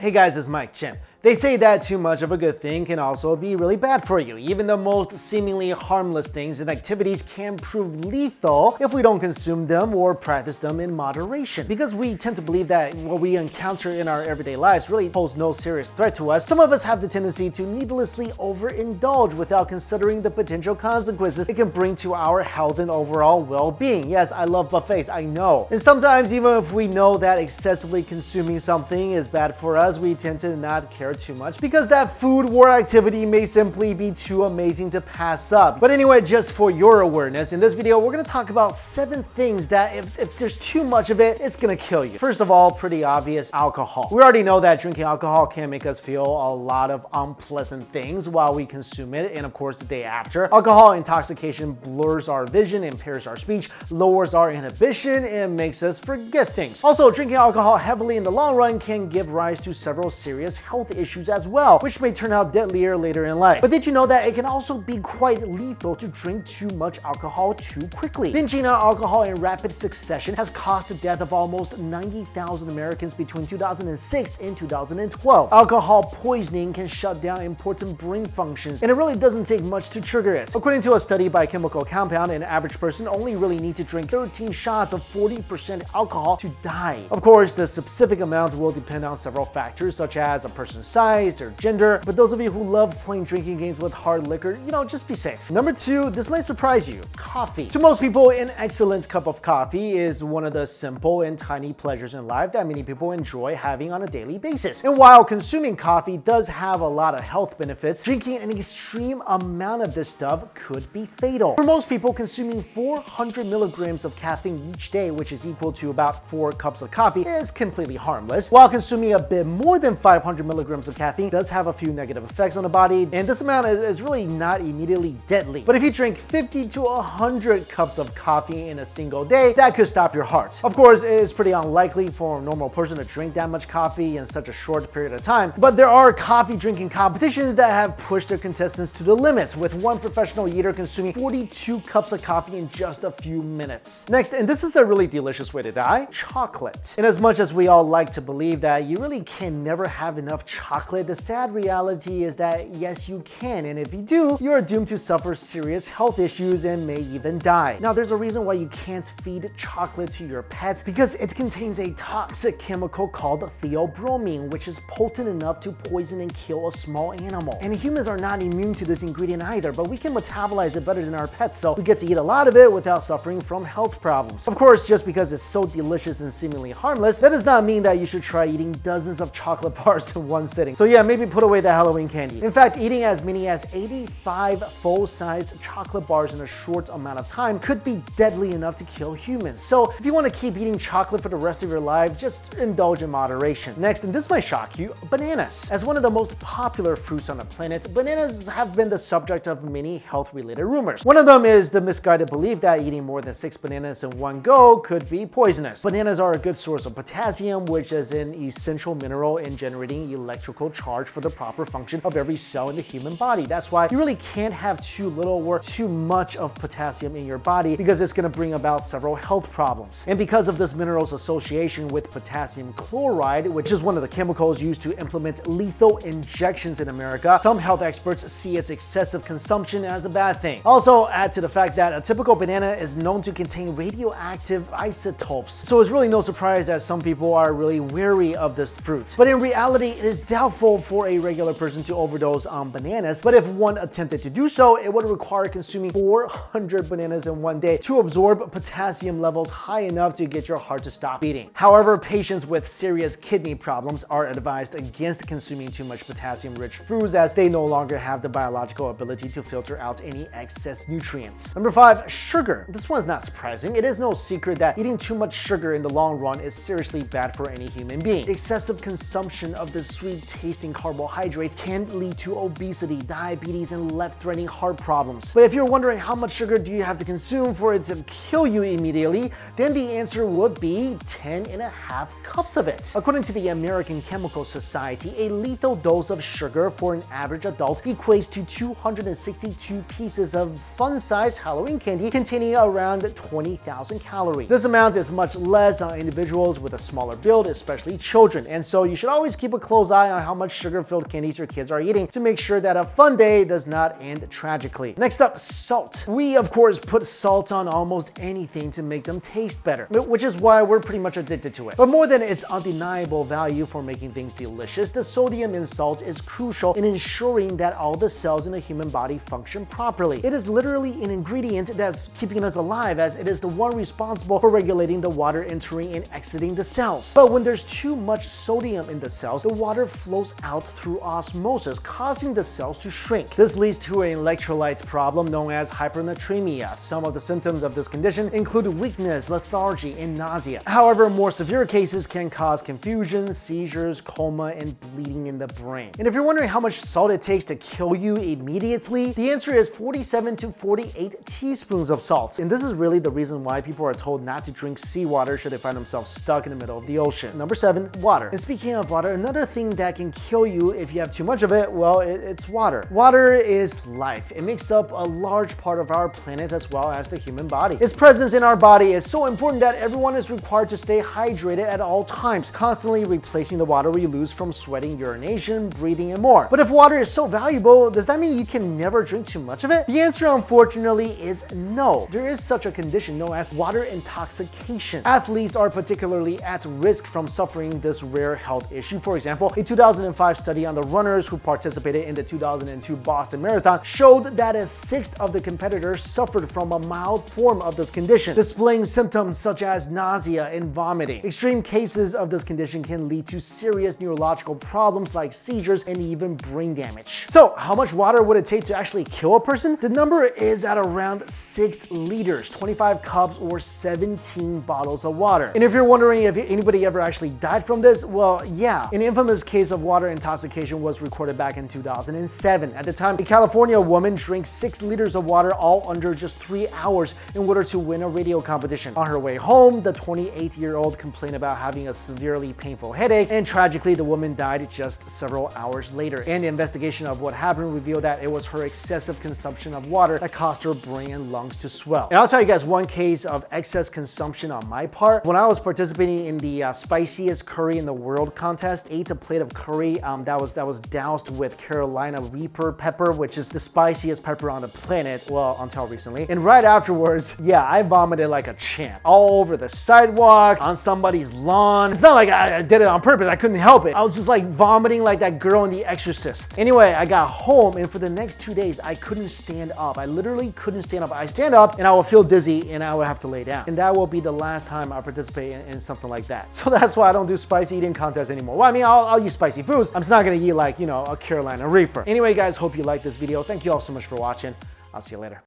Hey guys, it's Chen. They say that too much of a good thing can also be really bad for you. Even the most seemingly harmless things and activities can prove lethal if we don't consume them or practice them in moderation. Because we tend to believe that what we encounter in our everyday lives really pose no serious threat to us, some of us have the tendency to needlessly overindulge without considering the potential consequences it can bring to our health and overall well-being. Yes, I love buffets, I know. And sometimes even if we know that excessively consuming something is bad for us, we tend to not care too much because that food or activity may simply be too amazing to pass up. But anyway, just for your awareness, in this video we're going to talk about 7 things that if there's too much of it, it's going to kill you. First of all, pretty obvious, alcohol. We already know that drinking alcohol can make us feel a lot of unpleasant things while we consume it, and of course the day after. Alcohol intoxication blurs our vision, impairs our speech, lowers our inhibition, and makes us forget things. Also, drinking alcohol heavily in the long run can give rise to several serious health issues as well, which may turn out deadlier later in life. But did you know that it can also be quite lethal to drink too much alcohol too quickly? Binging on alcohol in rapid succession has caused the death of almost 90,000 Americans between 2006 and 2012. Alcohol poisoning can shut down important brain functions, and it really doesn't take much to trigger it. According to a study by Chemical Compound, an average person only really need to drink 13 shots of 40% alcohol to die. Of course, the specific amounts will depend on several factors such as a person's size, their gender, but those of you who love playing drinking games with hard liquor, just be safe. Number 2, this might surprise you, coffee. To most people, an excellent cup of coffee is one of the simple and tiny pleasures in life that many people enjoy having on a daily basis. And while consuming coffee does have a lot of health benefits, drinking an extreme amount of this stuff could be fatal. For most people, consuming 400 milligrams of caffeine each day, which is equal to about 4 cups of coffee, is completely harmless, while consuming a bit more than 500 milligrams of caffeine does have a few negative effects on the body, and this amount is really not immediately deadly. But if you drink 50 to 100 cups of coffee in a single day, that could stop your heart. Of course, it is pretty unlikely for a normal person to drink that much coffee in such a short period of time, but there are coffee drinking competitions that have pushed their contestants to the limits, with one professional eater consuming 42 cups of coffee in just a few minutes. Next, and this is a really delicious way to die, chocolate. And as much as we all like to believe that you really can never have enough chocolate, the sad reality is that yes, you can, and if you do, you are doomed to suffer serious health issues and may even die. Now, there's a reason why you can't feed chocolate to your pets, because it contains a toxic chemical called theobromine, which is potent enough to poison and kill a small animal. And humans are not immune to this ingredient either, but we can metabolize it better than our pets, so we get to eat a lot of it without suffering from health problems. Of course, just because it's so delicious and seemingly harmless, that does not mean that you should try eating dozens of chocolate bars in one sitting. So yeah, maybe put away the Halloween candy. In fact, eating as many as 85 full-sized chocolate bars in a short amount of time could be deadly enough to kill humans. So if you want to keep eating chocolate for the rest of your life, just indulge in moderation. Next, and this might shock you, bananas. As one of the most popular fruits on the planet, bananas have been the subject of many health-related rumors. One of them is the misguided belief that eating more than 6 bananas in one go could be poisonous. Bananas are a good source of potassium, which is an essential mineral in generating electrical charge for the proper function of every cell in the human body. That's why you really can't have too little or too much of potassium in your body, because it's going to bring about several health problems. And because of this mineral's association with potassium chloride, which is one of the chemicals used to implement lethal injections in America, some health experts see its excessive consumption as a bad thing. Also, add to the fact that a typical banana is known to contain radioactive isotopes, so it's really no surprise that some people are really wary of this fruit. But in reality, it is doubtful for a regular person to overdose on bananas, but if one attempted to do so, it would require consuming 400 bananas in one day to absorb potassium levels high enough to get your heart to stop beating. However, patients with serious kidney problems are advised against consuming too much potassium-rich foods, as they no longer have the biological ability to filter out any excess nutrients. Number 5, sugar. This one is not surprising. It is no secret that eating too much sugar in the long run is seriously bad for any human being. Excessive consumption of this sweet sweet-tasting carbohydrates can lead to obesity, diabetes, and life-threatening heart problems. But if you're wondering how much sugar do you have to consume for it to kill you immediately, then the answer would be 10.5 cups of it. According to the American Chemical Society, a lethal dose of sugar for an average adult equates to 262 pieces of fun-sized Halloween candy containing around 20,000 calories. This amount is much less on individuals with a smaller build, especially children, and so you should always keep a close eye on how much sugar-filled candies your kids are eating to make sure that a fun day does not end tragically. Next up, salt. We, of course, put salt on almost anything to make them taste better, which is why we're pretty much addicted to it. But more than its undeniable value for making things delicious, the sodium in salt is crucial in ensuring that all the cells in the human body function properly. It is literally an ingredient that's keeping us alive, as it is the one responsible for regulating the water entering and exiting the cells. But when there's too much sodium in the cells, the water flows out through osmosis, causing the cells to shrink. This leads to an electrolyte problem known as hypernatremia. Some of the symptoms of this condition include weakness, lethargy, and nausea. However, more severe cases can cause confusion, seizures, coma, and bleeding in the brain. And if you're wondering how much salt it takes to kill you immediately, the answer is 47 to 48 teaspoons of salt. And this is really the reason why people are told not to drink seawater should they find themselves stuck in the middle of the ocean. Number 7, water. And speaking of water, another thing that can kill you if you have too much of it, well, it's water. Water is life. It makes up a large part of our planet as well as the human body. Its presence in our body is so important that everyone is required to stay hydrated at all times, constantly replacing the water we lose from sweating, urination, breathing, and more. But if water is so valuable, does that mean you can never drink too much of it? The answer, unfortunately, is no. There is such a condition known as water intoxication. Athletes are particularly at risk from suffering this rare health issue. For example, a 2005 study on the runners who participated in the 2002 Boston Marathon showed that a sixth of the competitors suffered from a mild form of this condition, displaying symptoms such as nausea and vomiting. Extreme cases of this condition can lead to serious neurological problems like seizures and even brain damage. So, how much water would it take to actually kill a person? The number is at around 6 liters, 25 cups, or 17 bottles of water. And if you're wondering if anybody ever actually died from this, well, yeah. An infamous case of water intoxication was recorded back in 2007. At the time, a California woman drank 6 liters of water all under just 3 hours in order to win a radio competition. On her way home, the 28-year-old complained about having a severely painful headache, and tragically, the woman died just several hours later. And the investigation of what happened revealed that it was her excessive consumption of water that caused her brain and lungs to swell. And I'll tell you guys one case of excess consumption on my part. When I was participating in the spiciest curry in the world contest, ate a plate of curry that was doused with Carolina Reaper pepper, which is the spiciest pepper on the planet, well, until recently. And right afterwards, yeah, I vomited like a champ. All over the sidewalk, on somebody's lawn. It's not like I did it on purpose, I couldn't help it. I was just like vomiting like that girl in The Exorcist. Anyway, I got home, and for the next 2 days, I couldn't stand up. I literally couldn't stand up. I stand up and I will feel dizzy and I will have to lay down. And that will be the last time I participate in something like that. So that's why I don't do spicy eating contests anymore. Well, I mean, I'll eat spicy foods. I'm just not gonna eat like, you know, a Carolina Reaper. Anyway, guys, hope you liked this video. Thank you all so much for watching. I'll see you later.